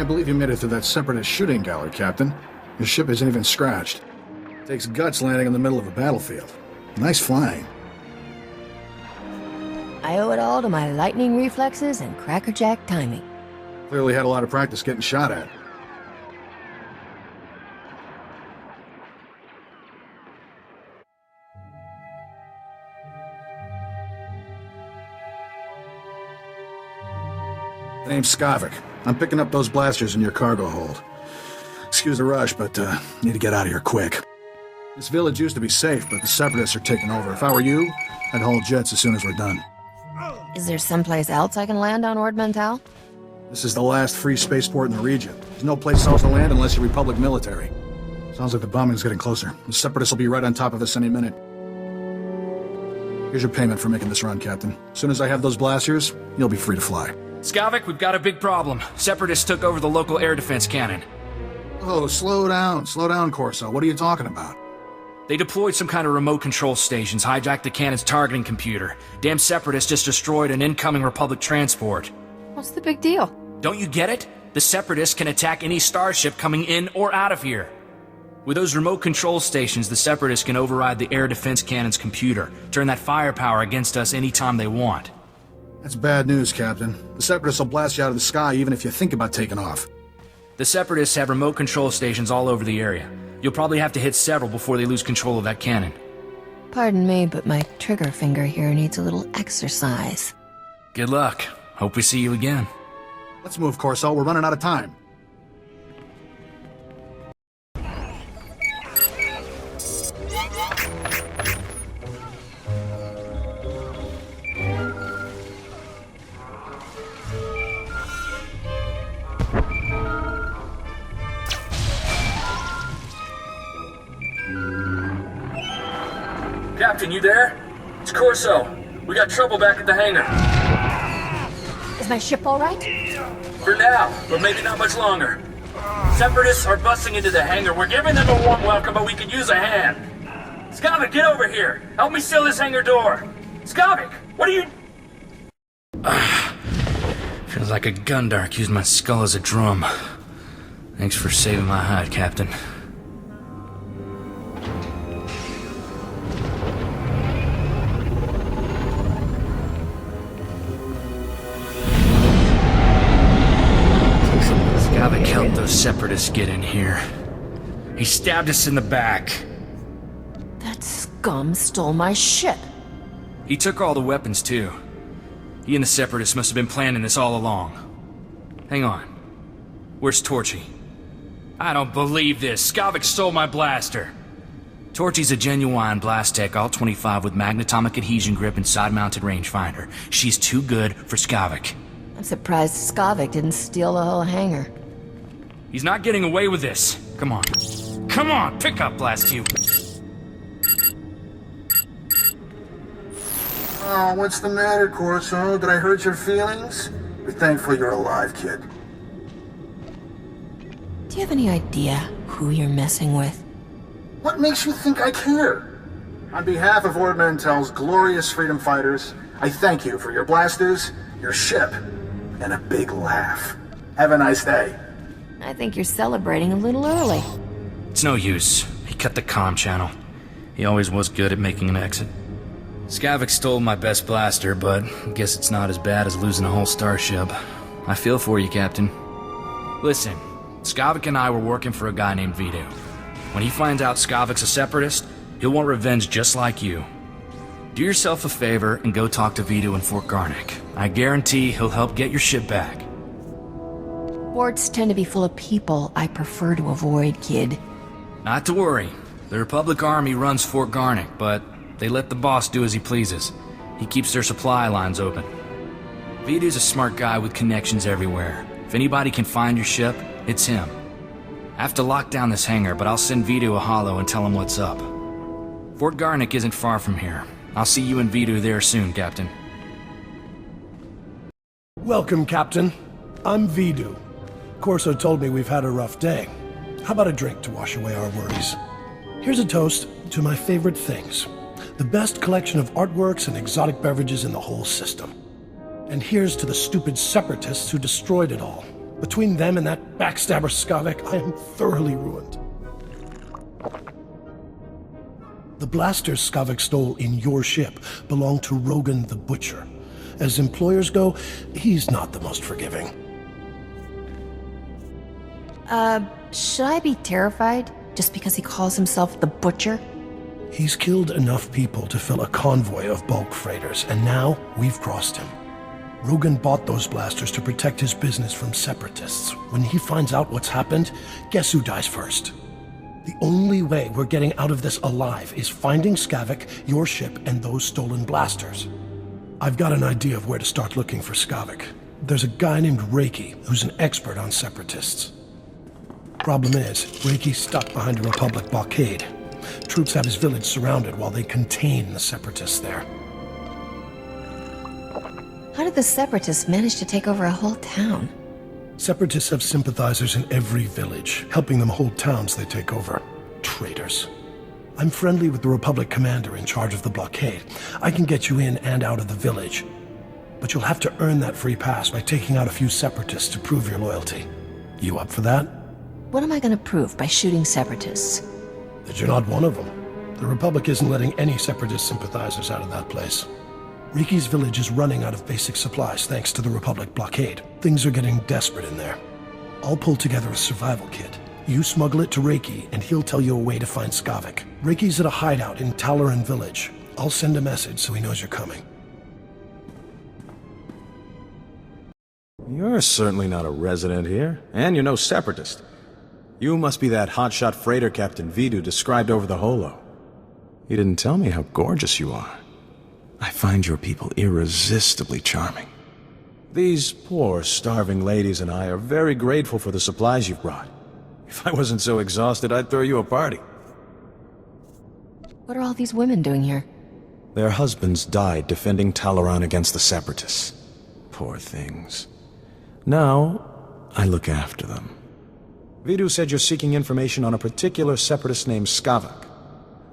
Can't believe you made it through that separatist shooting gallery, Captain. Your ship isn't even scratched. Takes guts landing in the middle of a battlefield. Nice flying. I owe it all to my lightning reflexes and crackerjack timing. Clearly had a lot of practice getting shot at. The name's Skavik. I'm picking up those blasters in your cargo hold. Excuse the rush, but need to get out of here quick. This village used to be safe, but the separatists are taking over. If I were you, I'd haul jets as soon as we're done. Is there someplace else I can land on Ord Mantell? This is the last free spaceport in the region. There's no place else to land unless you're Republic military. Sounds like the bombing's getting closer. The separatists will be right on top of us any minute. Here's your payment for making this run, Captain. As soon as I have those blasters, you'll be free to fly. Skavik, we've got a big problem. Separatists took over the local air defense cannon. Oh, slow down, Corso. What are you talking about? They deployed some kind of remote control stations, hijacked the cannon's targeting computer. Damn Separatists just destroyed an incoming Republic transport. What's the big deal? Don't you get it? The Separatists can attack any starship coming in or out of here. With those remote control stations, the Separatists can override the air defense cannon's computer, turn that firepower against us anytime they want. That's bad news, Captain. The Separatists will blast you out of the sky even if you think about taking off. The Separatists have remote control stations all over the area. You'll probably have to hit several before they lose control of that cannon. Pardon me, but my trigger finger here needs a little exercise. Good luck. Hope we see you again. Let's move, Corso. We're running out of time. Captain, you there? It's Corso. We got trouble back at the hangar. Is my ship all right? For now, but maybe not much longer. Separatists are busting into the hangar. We're giving them a warm welcome, but we could use a hand. Skavik, get over here. Help me seal this hangar door. Skavik, what are you... Feels like a gundark used my skull as a drum. Thanks for saving my hide, Captain. Skavik helped those Separatists get in here. He stabbed us in the back. That scum stole my ship. He took all the weapons, too. He and the Separatists must have been planning this all along. Hang on. Where's Torchy? I don't believe this. Skavik stole my blaster. Torchy's a genuine blast tech, all 25 with magnetomic adhesion grip and side-mounted rangefinder. She's too good for Skavik. I'm surprised Skavik didn't steal the whole hangar. He's not getting away with this. Come on. Come on, pick up, blast you. Oh, what's the matter, Corso? Did I hurt your feelings? Be thankful you're alive, kid. Do you have any idea who you're messing with? What makes you think I care? On behalf of Ord Mantell's glorious freedom fighters, I thank you for your blasters, your ship, and a big laugh. Have a nice day. I think you're celebrating a little early. It's no use. He cut the comm channel. He always was good at making an exit. Skavik stole my best blaster, but I guess it's not as bad as losing a whole starship. I feel for you, Captain. Listen, Skavik and I were working for a guy named Vito. When he finds out Skavik's a separatist, he'll want revenge just like you. Do yourself a favor and go talk to Vito in Fort Garnick. I guarantee he'll help get your ship back. Ports tend to be full of people I prefer to avoid, kid. Not to worry. The Republic Army runs Fort Garnick, but they let the boss do as he pleases. He keeps their supply lines open. Vito's a smart guy with connections everywhere. If anybody can find your ship, it's him. I have to lock down this hangar, but I'll send Vito a holo and tell him what's up. Fort Garnick isn't far from here. I'll see you and Vito there soon, Captain. Welcome, Captain. I'm Vidu. Corso told me we've had a rough day. How about a drink to wash away our worries? Here's a toast to my favorite things. The best collection of artworks and exotic beverages in the whole system. And here's to the stupid separatists who destroyed it all. Between them and that backstabber Skavik, I am thoroughly ruined. The blasters Skavik stole in your ship belong to Rogan the Butcher. As employers go, he's not the most forgiving. Should I be terrified just because he calls himself the Butcher? He's killed enough people to fill a convoy of bulk freighters, and now we've crossed him. Rogan bought those blasters to protect his business from separatists. When he finds out what's happened, guess who dies first? The only way we're getting out of this alive is finding Skavik, your ship, and those stolen blasters. I've got an idea of where to start looking for Skavik. There's a guy named Reiki who's an expert on separatists. Problem is, Reiki's stuck behind a Republic blockade. Troops have his village surrounded while they contain the separatists there. How did the separatists manage to take over a whole town? Separatists have sympathizers in every village, helping them hold towns they take over. Traitors. I'm friendly with the Republic commander in charge of the blockade. I can get you in and out of the village. But you'll have to earn that free pass by taking out a few separatists to prove your loyalty. You up for that? What am I gonna prove by shooting separatists? That you're not one of them. The Republic isn't letting any separatist sympathizers out of that place. Reiki's village is running out of basic supplies thanks to the Republic blockade. Things are getting desperate in there. I'll pull together a survival kit. You smuggle it to Reiki, and he'll tell you a way to find Skavik. Reiki's at a hideout in Talaran village. I'll send a message so he knows you're coming. You're certainly not a resident here, and you're no separatist. You must be that hotshot freighter Captain Vidu described over the holo. He didn't tell me how gorgeous you are. I find your people irresistibly charming. These poor, starving ladies and I are very grateful for the supplies you've brought. If I wasn't so exhausted, I'd throw you a party. What are all these women doing here? Their husbands died defending Talaran against the separatists. Poor things. Now, I look after them. Vidu said you're seeking information on a particular separatist named Skavik.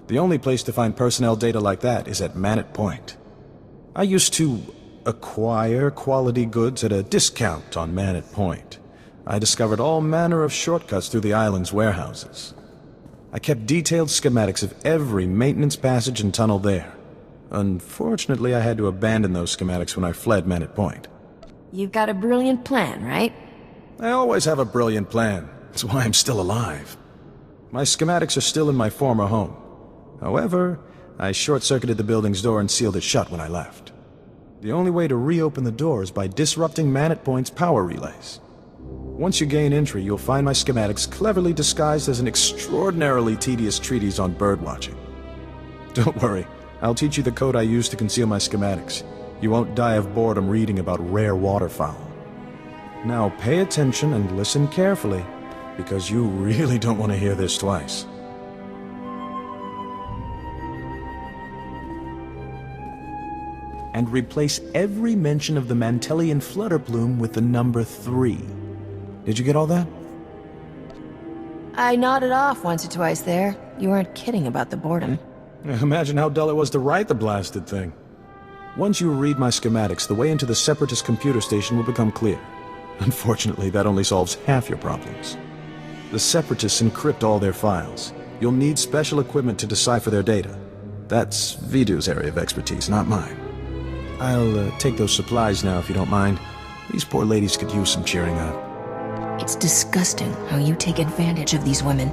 The only place to find personnel data like that is at Manat Point. I used to acquire quality goods at a discount on Manat Point. I discovered all manner of shortcuts through the island's warehouses. I kept detailed schematics of every maintenance passage and tunnel there. Unfortunately, I had to abandon those schematics when I fled Manat Point. You've got a brilliant plan, right? I always have a brilliant plan. That's why I'm still alive. My schematics are still in my former home. However, I short-circuited the building's door and sealed it shut when I left. The only way to reopen the door is by disrupting Manat Point's power relays. Once you gain entry, you'll find my schematics cleverly disguised as an extraordinarily tedious treatise on birdwatching. Don't worry, I'll teach you the code I use to conceal my schematics. You won't die of boredom reading about rare waterfowl. Now pay attention and listen carefully, because you really don't want to hear this twice. And replace every mention of the Mantellian flutter plume with the number 3. Did you get all that? I nodded off once or twice there. You weren't kidding about the boredom. Imagine how dull it was to write the blasted thing. Once you read my schematics, the way into the Separatist computer station will become clear. Unfortunately, that only solves half your problems. The Separatists encrypt all their files. You'll need special equipment to decipher their data. That's Vidu's area of expertise, not mine. I'll take those supplies now, if you don't mind. These poor ladies could use some cheering up. It's disgusting how you take advantage of these women.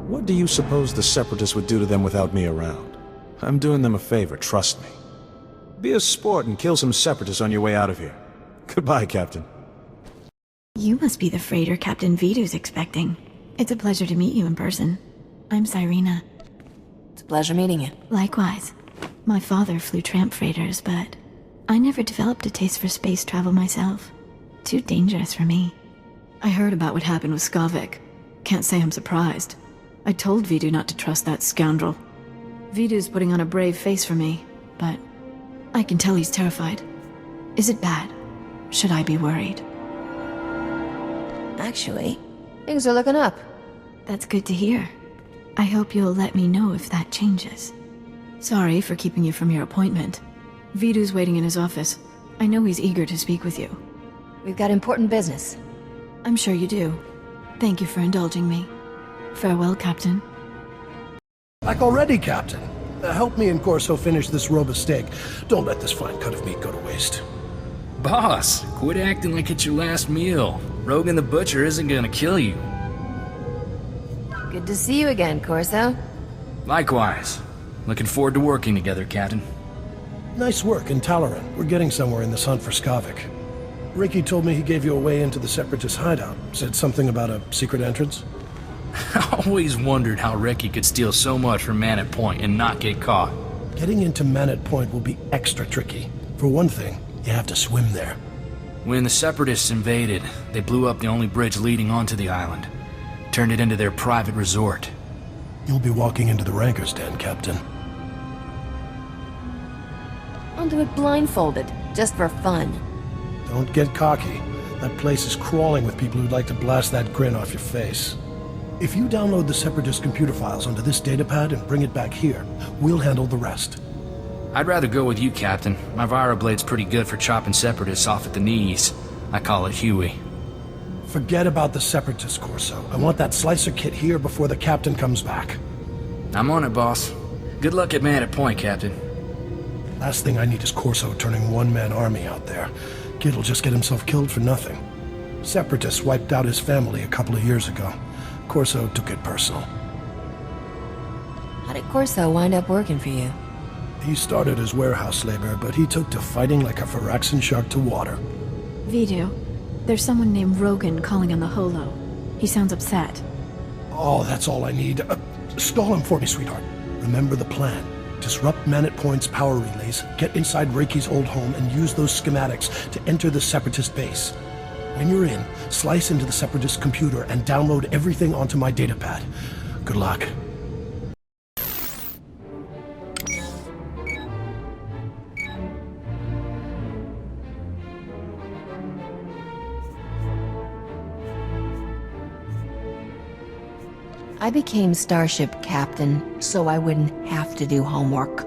What do you suppose the Separatists would do to them without me around? I'm doing them a favor, trust me. Be a sport and kill some Separatists on your way out of here. Goodbye, Captain. You must be the freighter Captain Vidu's expecting. It's a pleasure to meet you in person. I'm Cyrena. It's a pleasure meeting you. Likewise. My father flew tramp freighters, but I never developed a taste for space travel myself. Too dangerous for me. I heard about what happened with Skavik. Can't say I'm surprised. I told Vidu not to trust that scoundrel. Vidu's putting on a brave face for me, but I can tell he's terrified. Is it bad? Should I be worried? Actually, things are looking up. That's good to hear. I hope you'll let me know if that changes. Sorry for keeping you from your appointment. Vidu's waiting in his office. I know he's eager to speak with you. We've got important business. I'm sure you do. Thank you for indulging me. Farewell, Captain. Back already, Captain. Help me and Corso finish this robe of steak. Don't let this fine cut of meat go to waste. Boss, quit acting like it's your last meal. Rogan the Butcher isn't gonna kill you. Good to see you again, Corso. Likewise. Looking forward to working together, Captain. Nice work in Talaran. We're getting somewhere in this hunt for Skavik. Ricky told me he gave you a way into the separatist hideout. Said something about a secret entrance. I always wondered how Ricky could steal so much from Man at Point and not get caught. Getting into Manet Point will be extra tricky. For one thing, you have to swim there. When the separatists invaded, they blew up the only bridge leading onto the island. Turned it into their private resort. You'll be walking into the Ranker's Den, Captain. I'll do it blindfolded, just for fun. Don't get cocky. That place is crawling with people who'd like to blast that grin off your face. If you download the Separatist computer files onto this datapad and bring it back here, we'll handle the rest. I'd rather go with you, Captain. My Viroblade's pretty good for chopping separatists off at the knees. I call it Huey. Forget about the Separatist, Corso. I want that slicer kit here before the Captain comes back. I'm on it, boss. Good luck at Man at Point, Captain. Last thing I need is Corso turning one-man army out there. Kid will just get himself killed for nothing. Separatists wiped out his family a couple of years ago. Corso took it personal. How did Corso wind up working for you? He started as warehouse labor, but he took to fighting like a Phyraxan shark to water. Vidu, there's someone named Rogan calling on the Holo. He sounds upset. Oh, that's all I need. Stall him for me, sweetheart. Remember the plan. Disrupt Manet Point's power relays, get inside Reiki's old home, and use those schematics to enter the Separatist base. When you're in, slice into the Separatist computer and download everything onto my datapad. Good luck. I became Starship Captain so I wouldn't have to do homework.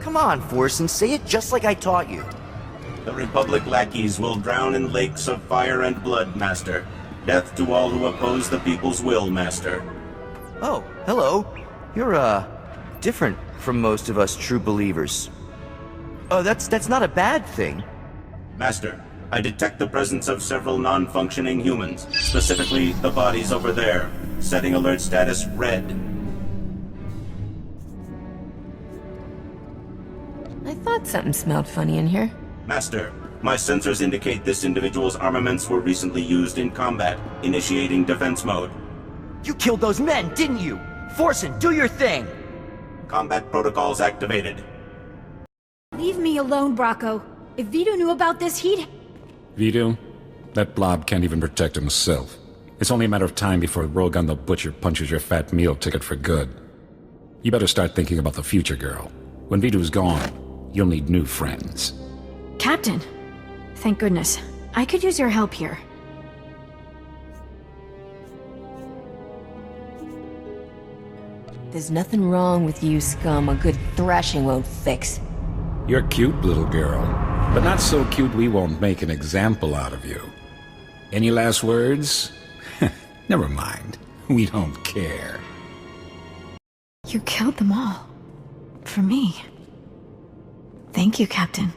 Come on, Forsen, say it just like I taught you. The Republic lackeys will drown in lakes of fire and blood, Master. Death to all who oppose the people's will, Master. Oh, hello. You're, different from most of us true believers. Oh, that's not a bad thing. Master, I detect the presence of several non-functioning humans, specifically the bodies over there. Setting alert status red. I thought something smelled funny in here. Master, my sensors indicate this individual's armaments were recently used in combat, initiating defense mode. You killed those men, didn't you? Forsen, do your thing! Combat protocols activated. Leave me alone, Bracco. If Vidu knew about this, he'd... Vidu? That blob can't even protect himself. It's only a matter of time before Rogan the Butcher punches your fat meal ticket for good. You better start thinking about the future, girl. When Vidu's gone, you'll need new friends. Captain! Thank goodness. I could use your help here. There's nothing wrong with you, scum. A good thrashing won't fix. You're cute, little girl. But not so cute we won't make an example out of you. Any last words? Never mind. We don't care. You killed them all. For me. Thank you, Captain.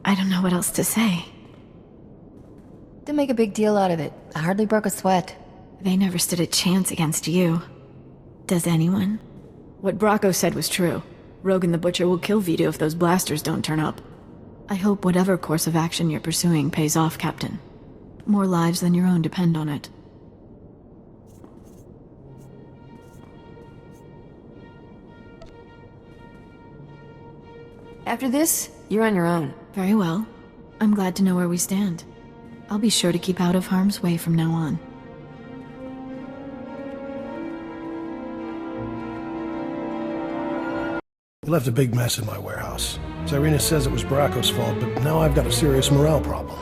I don't know what else to say. Didn't make a big deal out of it. I hardly broke a sweat. They never stood a chance against you. Does anyone? What Bracco said was true. Rogan the Butcher will kill Vidu if those blasters don't turn up. I hope whatever course of action you're pursuing pays off, Captain. More lives than your own depend on it. After this, you're on your own. Very well. I'm glad to know where we stand. I'll be sure to keep out of harm's way from now on. He left a big mess in my warehouse. Cyrena says it was Bracco's fault, but now I've got a serious morale problem.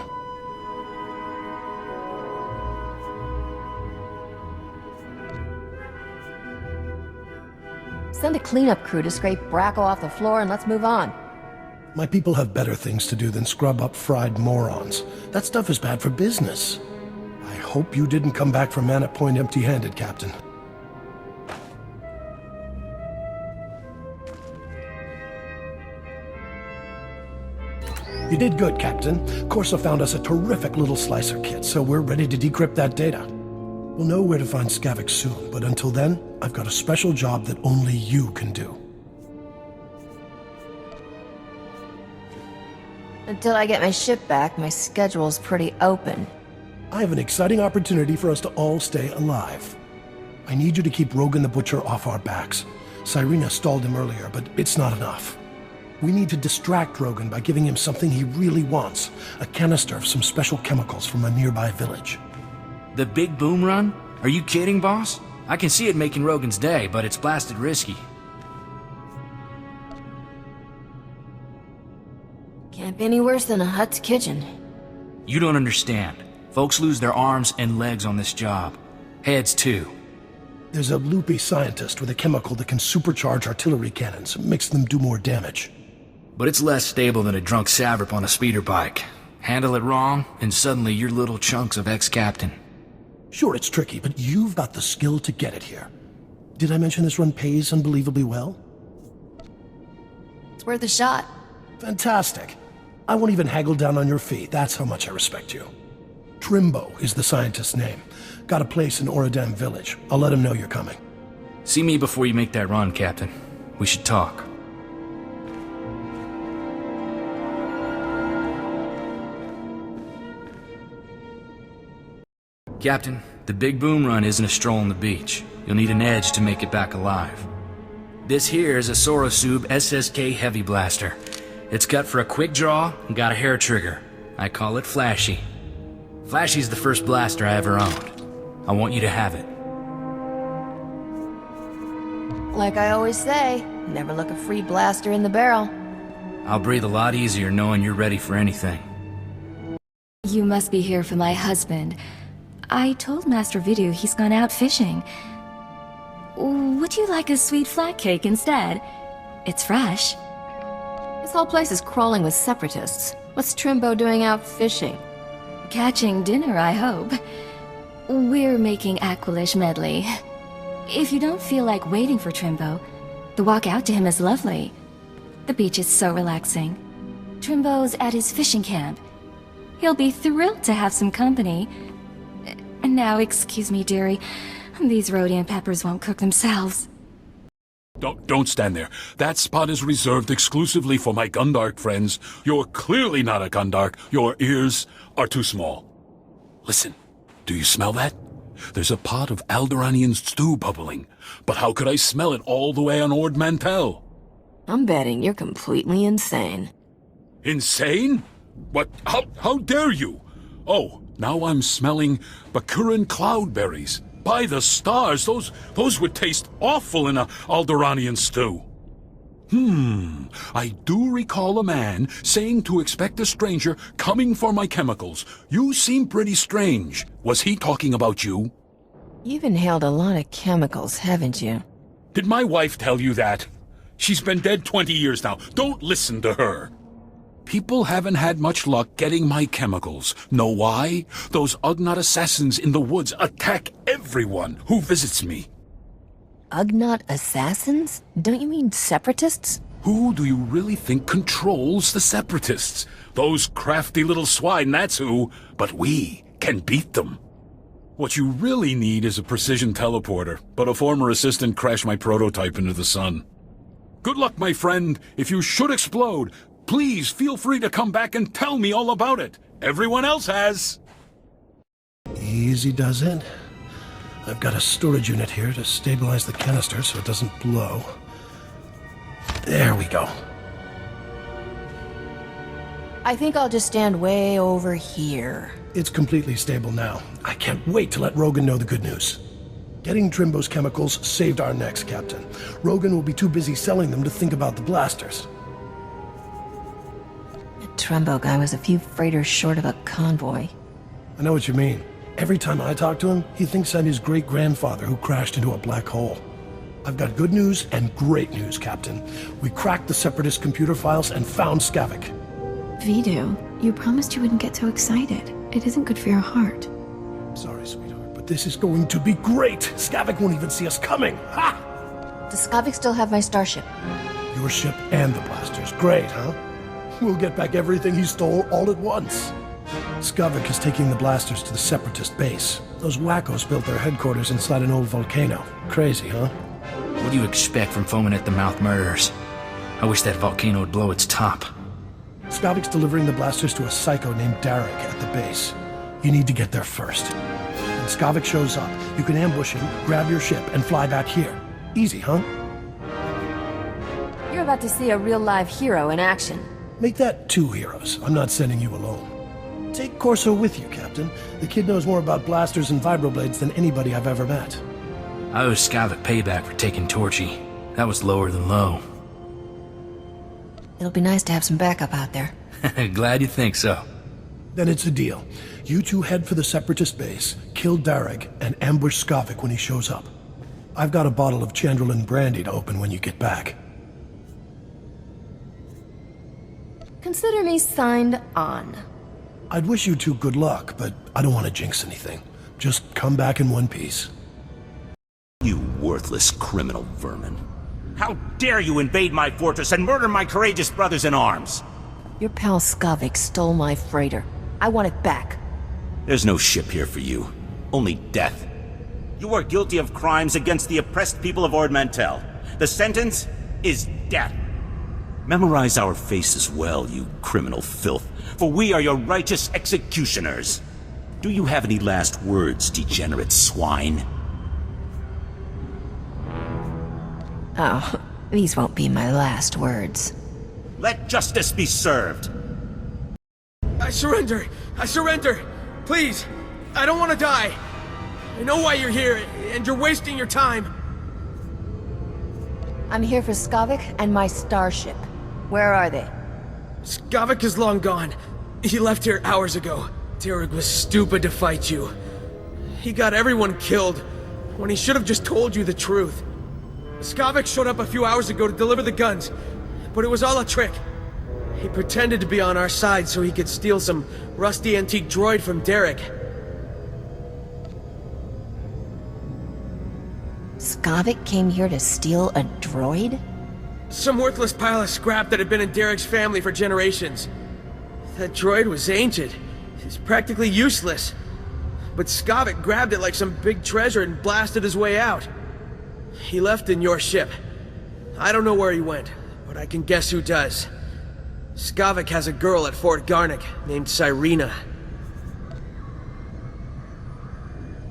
Send a cleanup crew to scrape Bracco off the floor and let's move on. My people have better things to do than scrub up fried morons. That stuff is bad for business. I hope you didn't come back from Manor Point empty-handed, Captain. You did good, Captain. Corso found us a terrific little slicer kit, so we're ready to decrypt that data. We'll know where to find Skavik soon, but until then, I've got a special job that only you can do. Until I get my ship back, my schedule's pretty open. I have an exciting opportunity for us to all stay alive. I need you to keep Rogan the Butcher off our backs. Cyrena stalled him earlier, but it's not enough. We need to distract Rogan by giving him something he really wants. A canister of some special chemicals from a nearby village. The big boom run? Are you kidding, boss? I can see it making Rogan's day, but it's blasted risky. Can't be any worse than a Hut's kitchen. You don't understand. Folks lose their arms and legs on this job. Heads, too. There's a loopy scientist with a chemical that can supercharge artillery cannons, makes them do more damage. But it's less stable than a drunk savrip on a speeder bike. Handle it wrong, and suddenly you're little chunks of ex-captain. Sure, it's tricky, but you've got the skill to get it here. Did I mention this run pays unbelievably well? It's worth a shot. Fantastic. I won't even haggle down on your fee. That's how much I respect you. Trimbo is the scientist's name. Got a place in Oradam village. I'll let him know you're coming. See me before you make that run, Captain. We should talk. Captain, the big boom run isn't a stroll on the beach. You'll need an edge to make it back alive. This here is a Sorosub SSK Heavy Blaster. It's cut for a quick draw and got a hair trigger. I call it Flashy. Flashy's the first blaster I ever owned. I want you to have it. Like I always say, never look a free blaster in the barrel. I'll breathe a lot easier knowing you're ready for anything. You must be here for my husband. I told Master Vidu he's gone out fishing. Would you like a sweet flat cake instead? It's fresh. This whole place is crawling with separatists. What's Trimbo doing out fishing? Catching dinner, I hope. We're making Aqualish medley. If you don't feel like waiting for Trimbo, the walk out to him is lovely. The beach is so relaxing. Trimbo's at his fishing camp. He'll be thrilled to have some company. Now, excuse me, dearie. These Rhodian peppers won't cook themselves. Don't stand there. That spot is reserved exclusively for my Gundark friends. You're clearly not a Gundark. Your ears are too small. Listen, do you smell that? There's a pot of Alderaanian stew bubbling. But how could I smell it all the way on Ord Mantell? I'm betting you're completely insane. Insane? What? How dare you? Oh, now I'm smelling Bakuran cloudberries. By the stars, those would taste awful in a Alderaanian stew. I do recall a man saying to expect a stranger coming for my chemicals. You seem pretty strange. Was he talking about you? You've inhaled a lot of chemicals, haven't you? Did my wife tell you that? She's been dead 20 years now. Don't listen to her. People haven't had much luck getting my chemicals. Know why? Those Ugnaught assassins in the woods attack everyone who visits me. Ugnaught assassins? Don't you mean separatists? Who do you really think controls the separatists? Those crafty little swine, that's who. But we can beat them. What you really need is a precision teleporter, but a former assistant crashed my prototype into the sun. Good luck, my friend. If you should explode, please feel free to come back and tell me all about it. Everyone else has. Easy does it. I've got a storage unit here to stabilize the canister so it doesn't blow. There we go. I think I'll just stand way over here. It's completely stable now. I can't wait to let Rogan know the good news. Getting Trimbo's chemicals saved our necks, Captain. Rogan will be too busy selling them to think about the blasters. The Trumbo guy was a few freighters short of a convoy. I know what you mean. Every time I talk to him, he thinks I'm his great-grandfather who crashed into a black hole. I've got good news and great news, Captain. We cracked the Separatist computer files and found Skavik. Vidu, you promised you wouldn't get so excited. It isn't good for your heart. Sorry, sweetheart, but this is going to be great! Skavik won't even see us coming! Ha! Does Skavik still have my starship? Your ship and the blasters. Great, huh? We'll get back everything he stole all at once. Skavik is taking the blasters to the Separatist base. Those wackos built their headquarters inside an old volcano. Crazy, huh? What do you expect from foaming-at-the-mouth murderers? I wish that volcano would blow its top. Skavik's delivering the blasters to a psycho named Derek at the base. You need to get there first. When Skavik shows up, you can ambush him, grab your ship, and fly back here. Easy, huh? You're about to see a real-live hero in action. Make that 2 heroes. I'm not sending you alone. Take Corso with you, Captain. The kid knows more about blasters and vibroblades than anybody I've ever met. I owe Skavik payback for taking Torchy. That was lower than low. It'll be nice to have some backup out there. Glad you think so. Then it's a deal. You two head for the Separatist base, kill Derek, and ambush Skavik when he shows up. I've got a bottle of Chandrelin brandy to open when you get back. Consider me signed on. I'd wish you two good luck, but I don't want to jinx anything. Just come back in one piece. You worthless criminal vermin. How dare you invade my fortress and murder my courageous brothers in arms? Your pal Skavik stole my freighter. I want it back. There's no ship here for you. Only death. You are guilty of crimes against the oppressed people of Ord Mantell. The sentence is death. Memorize our faces well, you criminal filth, for we are your righteous executioners. Do you have any last words, degenerate swine? Oh, these won't be my last words. Let justice be served. I surrender! I surrender! Please! I don't want to die! I know why you're here, and you're wasting your time! I'm here for Skavik and my starship. Where are they? Skavik is long gone. He left here hours ago. Derek was stupid to fight you. He got everyone killed, when he should have just told you the truth. Skavik showed up a few hours ago to deliver the guns, but it was all a trick. He pretended to be on our side so he could steal some rusty antique droid from Derek. Skavik came here to steal a droid? Some worthless pile of scrap that had been in Derek's family for generations. That droid was ancient. It's practically useless. But Skavik grabbed it like some big treasure and blasted his way out. He left in your ship. I don't know where he went, but I can guess who does. Skavik has a girl at Fort Garnick named Cyrena.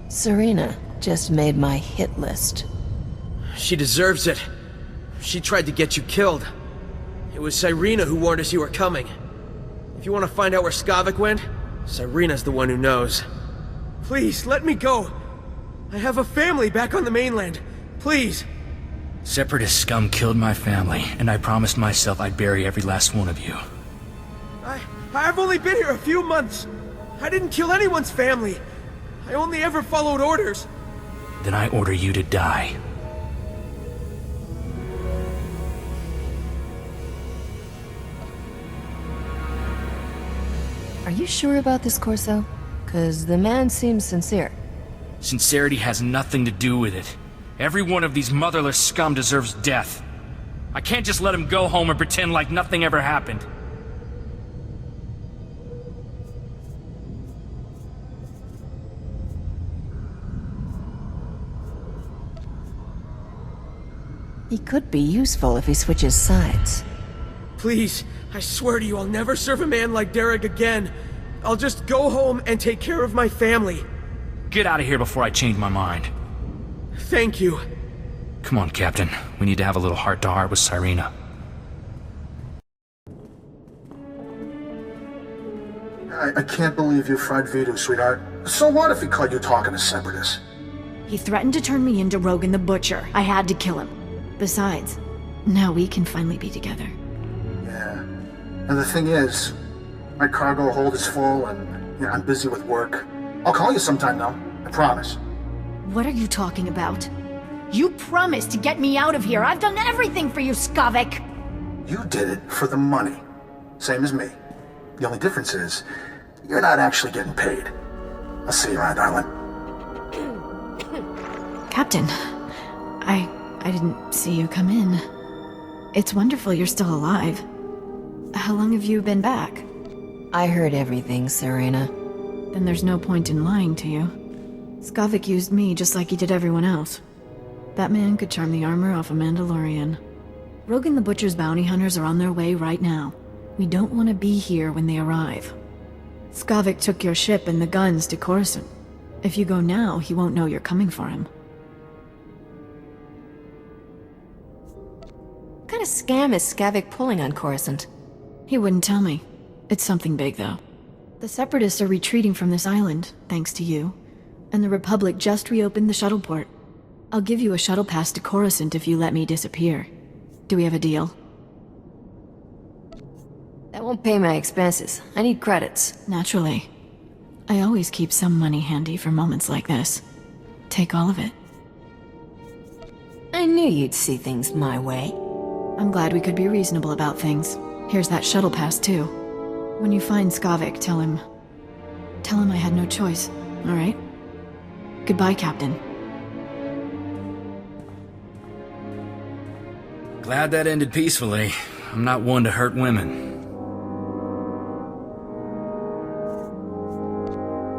Serena just made my hit list. She deserves it. She tried to get you killed. It was Cyrena who warned us you were coming. If you want to find out where Skavik went, Cyrena's the one who knows. Please, let me go. I have a family back on the mainland. Please. Separatist scum killed my family, and I promised myself I'd bury every last one of you. I've only been here a few months. I didn't kill anyone's family. I only ever followed orders. Then I order you to die. Are you sure about this, Corso? 'Cause the man seems sincere. Sincerity has nothing to do with it. Every one of these motherless scum deserves death. I can't just let him go home and pretend like nothing ever happened. He could be useful if he switches sides. Please, I swear to you I'll never serve a man like Derek again. I'll just go home and take care of my family. Get out of here before I change my mind. Thank you. Come on, Captain. We need to have a little heart-to-heart with Cyrena. I can't believe you fried Vidu, sweetheart. So what if he caught you talking to separatists? He threatened to turn me into Rogan the Butcher. I had to kill him. Besides, now we can finally be together. Yeah. And the thing is, my cargo hold is full and I'm busy with work. I'll call you sometime though, I promise. What are you talking about? You promised to get me out of here. I've done everything for you, Skavik. You did it for the money. Same as me. The only difference is, you're not actually getting paid. I'll see you around, darling. Captain, I didn't see you come in. It's wonderful you're still alive. How long have you been back? I heard everything, Serena. Then there's no point in lying to you. Skavik used me just like he did everyone else. That man could charm the armor off a Mandalorian. Rogan the Butcher's bounty hunters are on their way right now. We don't want to be here when they arrive. Skavik took your ship and the guns to Coruscant. If you go now, he won't know you're coming for him. What kind of scam is Skavik pulling on Coruscant? He wouldn't tell me. It's something big, though. The Separatists are retreating from this island, thanks to you. And the Republic just reopened the shuttle port. I'll give you a shuttle pass to Coruscant if you let me disappear. Do we have a deal? That won't pay my expenses. I need credits. Naturally. I always keep some money handy for moments like this. Take all of it. I knew you'd see things my way. I'm glad we could be reasonable about things. Here's that shuttle pass, too. When you find Skavik, tell him I had no choice, all right? Goodbye, Captain. Glad that ended peacefully. I'm not one to hurt women.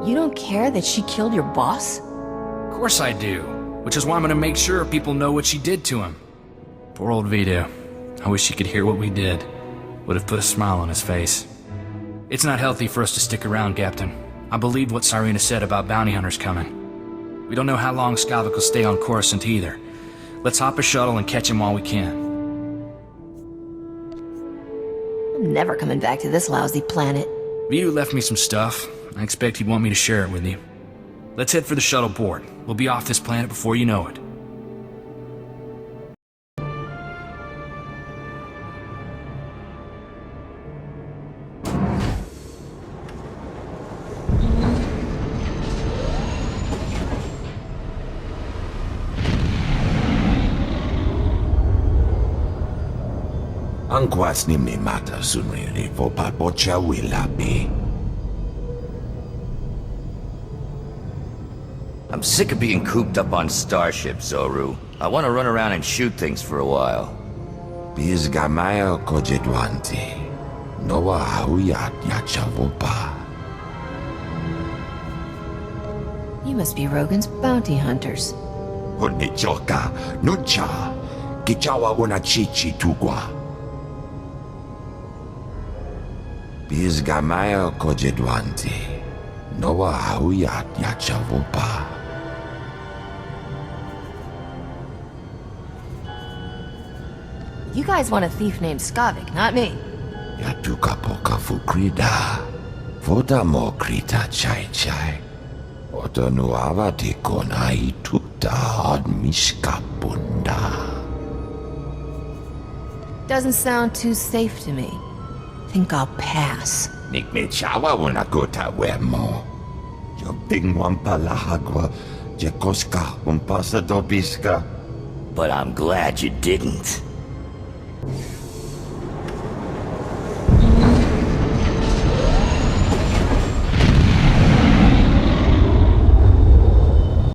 You don't care that she killed your boss? Of course I do. Which is why I'm gonna make sure people know what she did to him. Poor old Vito. I wish he could hear what we did. Would have put a smile on his face. It's not healthy for us to stick around, Captain. I believe what Serena said about bounty hunters coming. We don't know how long Skavik will stay on Coruscant either. Let's hop a shuttle and catch him while we can. I'm never coming back to this lousy planet. Vito left me some stuff. I expect he'd want me to share it with you. Let's head for the shuttle port. We'll be off this planet before you know it. Angkwas ni me mata sunriri fo papocha wilabi. I'm sick of being cooped up on starships, Zoru. I want to run around and shoot things for a while. Bizgamaya kojedwanti. Noa hauyat yachavopa. You must be Rogan's bounty hunters. Honichoka, nucha. Kichawa wanachichi tugwa. Bizgamaya kojedwanti. Noa hauyat yachavopa. You guys want a thief named Skavik, not me. Yatuka poka fukrida. Voda mo krita chai chai. Oto nuava di kona ituta od mishka bunda. Doesn't sound too safe to me. Think I'll pass. Nik me chawa wana gota wemo. Yo bing wampa lahagwa. Jekoska umpasa dobiska. But I'm glad you didn't.